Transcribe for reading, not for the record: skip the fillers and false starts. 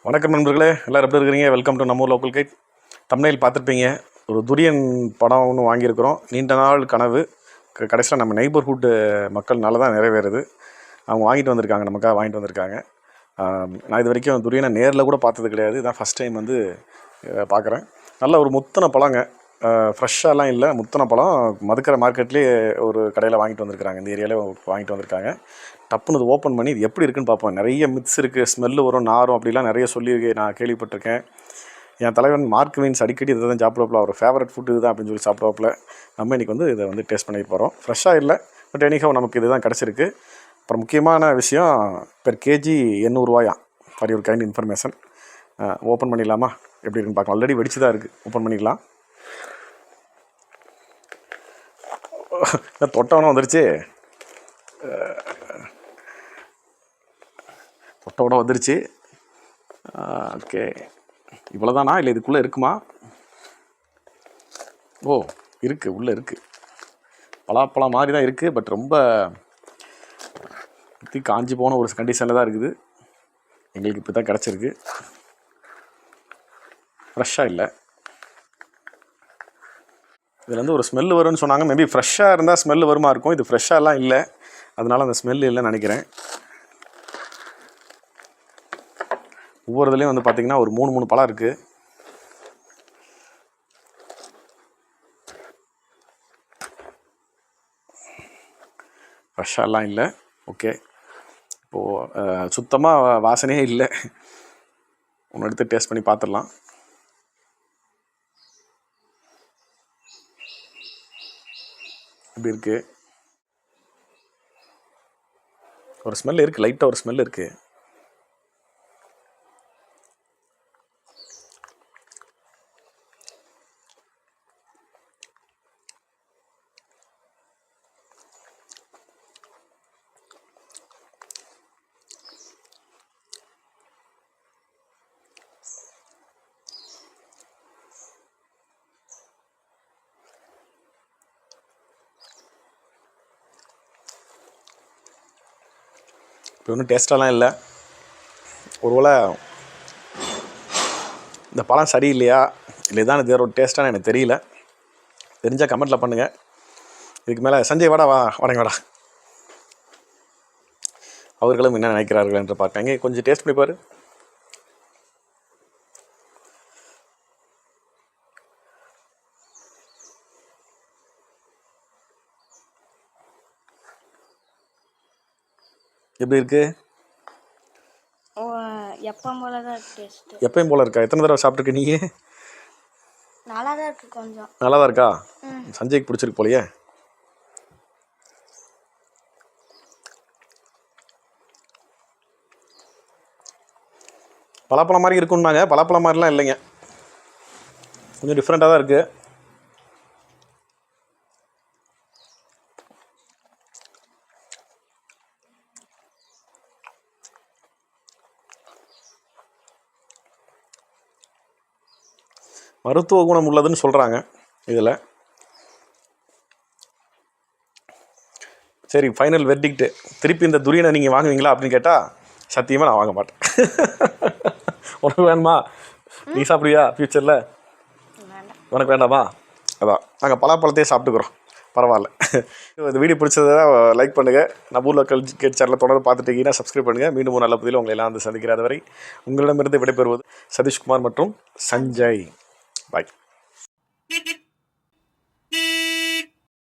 வணக்கம் நண்பர்களே, எல்லோரும் எப்படி இருக்கிறீங்க? வெல்கம் டு நம்ம லோக்கல் கைட். தம்ப்நெயில் பார்த்துருப்பீங்க. ஒரு துரியன் படம் ஒன்று வாங்கியிருக்கிறோம். நீண்ட நாள் கனவு கடைசியில் நம்ம நெய்பர்ஹுட் மக்கள்னால தான் நிறைவேறுது. அவங்க வாங்கிட்டு வந்திருக்காங்க, நமக்காக வாங்கிட்டு வந்திருக்காங்க. நான் இது வரைக்கும் துரியனை நேரில் கூட பார்த்தது கிடையாது. இதான் ஃபஸ்ட் டைம் வந்து பார்க்குறேன். நல்ல ஒரு முத்தின பழங்க, ஃப்ரெஷ்ஷாலாம் இல்லை, முத்தின பழம். மதுக்கரை மார்க்கெட்லேயே ஒரு கடையில் வாங்கிட்டு வந்திருக்காங்க, இந்த ஏரியாவில் வாங்கிட்டு வந்திருக்காங்க. டப்புன்னு இது ஓப்பன் பண்ணி இது எப்படி இருக்குன்னு பார்ப்போம். நிறைய மித்ஸ் இருக்குது, ஸ்மெல்லு வரும், நாரும், அப்படிலாம் நிறைய சொல்லி நான் கேள்விப்பட்டிருக்கேன். என் தலைவன் மார்க் மீன்ஸ் அடிக்கடி இதை தான் சாப்பிடுவாப்பில், அவர் ஃபேவரட் ஃபுட்டு இதுதான் அப்படின்னு சொல்லி சாப்பிடுவாப்பில். நம்ம இன்றைக்கி வந்து இதை வந்து டேஸ்ட் பண்ணி போகிறோம். ஃப்ரெஷ்ஷாக இல்லை, பட் எனிஹவ் நமக்கு இது தான் கிடச்சிருக்கு. அப்புறம் முக்கியமான விஷயம், பெர் கேஜி 800 ரூபாயாம். For your kind information. Open பண்ணிடலாமா? எப்படி இருக்குன்னு பார்க்கலாம். ஆல்ரெடி வெடிச்சு தான் இருக்குது, ஓப்பன் பண்ணிக்கலாம். தொட்டவனும் வந்துருச்சு, தொட்டோட வந்துருச்சு. ஓகே, இவ்வளோதானா? இல்லை இதுக்குள்ளே இருக்குமா? ஓ, இருக்குது, உள்ளே இருக்குது. பலாப்பழம் மாதிரி தான் இருக்குது, பட் ரொம்ப காஞ்சி போன ஒரு கண்டிஷனில் தான் இருக்குது. எங்களுக்கு இப்போ தான் கிடச்சிருக்கு, ஃப்ரெஷ்ஷாக இல்லை. இதில் வந்து ஒரு ஸ்மெல்லு வரும்னு சொன்னாங்க. மேபி ஃப்ரெஷ்ஷாக இருந்தால் ஸ்மெல்லு வருமா இருக்கும். இது ஃப்ரெஷ்ஷாலாம் இல்லை, அதனால் அந்த ஸ்மெல்லு இல்லைன்னு நினைக்கிறேன். ஒவ்வொரு இதுலேயும் வந்து பார்த்திங்கன்னா ஒரு 3 பழம் இருக்குது. ஃப்ரெஷ்ஷாலாம் இல்லை. ஓகே, இப்போது சுத்தமாக வாசனையே இல்லை. ஒன்று எடுத்து டேஸ்ட் பண்ணி பார்த்துடலாம். இப்படி இருக்குது. ஒரு ஸ்மெல் இருக்குது, லைட்டாக ஒரு ஸ்மெல் இருக்குது. இப்போ ஒன்றும் டேஸ்ட்டாலாம் இல்லை. ஒருவேளை இந்த பழம் சரியில்லையா, இல்லை இதான் இது ஒரு டேஸ்ட்டானு எனக்கு தெரியல. தெரிஞ்சால் கமெண்ட்டில் பண்ணுங்கள். இதுக்கு மேலே சஞ்சய் வாடா, வடங்க வாடா, அவர்களும் என்ன நினைக்கிறார்கள் என்று பார்க்காங்க. கொஞ்சம் டேஸ்ட் பண்ணி பாரு. எப்படி இருக்கு? எப்பவும் போல தான் டேஸ்ட். எப்பயும் போல இருக்கா? எத்தனை தடவை சாப்பிட்ருக்க நீ? நல்லா தான் இருக்கு, கொஞ்சம் நல்லா தான் இருக்கா? சஞ்சய்க்கு பிடிச்சிருக்கு போலையே. பலாப்பழம் மாதிரி இருக்குன்னாங்க, பலாப்பழம் மாதிரிலாம் இல்லைங்க, கொஞ்சம் டிஃப்ரெண்ட்டாக தான் இருக்குது. மருத்துவ குணம் உள்ளதுன்னு சொல்கிறாங்க இதில். சரி, ஃபைனல் வெர்டிக்ட்டு. திருப்பி இந்த துரியனை நீங்கள் வாங்குவீங்களா அப்படின்னு கேட்டால் சத்தியமாக நான் வாங்க மாட்டேன். உனக்கு வேணுமா? நீ சாப்பிடுவியா ஃப்யூச்சரில்? உனக்கு வேண்டாமா? அதான், நாங்கள் பலாப்பழத்தையே சாப்பிட்டுக்குறோம், பரவாயில்ல. இந்த வீடியோ பிடிச்சதை லைக் பண்ணுங்கள். நம்ம ஊரில் கேட் சேனலில் தொடர்ந்து பார்த்துட்டீங்கன்னா சப்ஸ்கிரைப் பண்ணுங்கள். மீண்டும் ஒரு நல்ல பதிவில் உங்களை எல்லாம் வந்து சந்திக்கிறாத வரை உங்களிடமிருந்து விடைபெறுவது சதீஷ்குமார் மற்றும் சஞ்சய். Bye.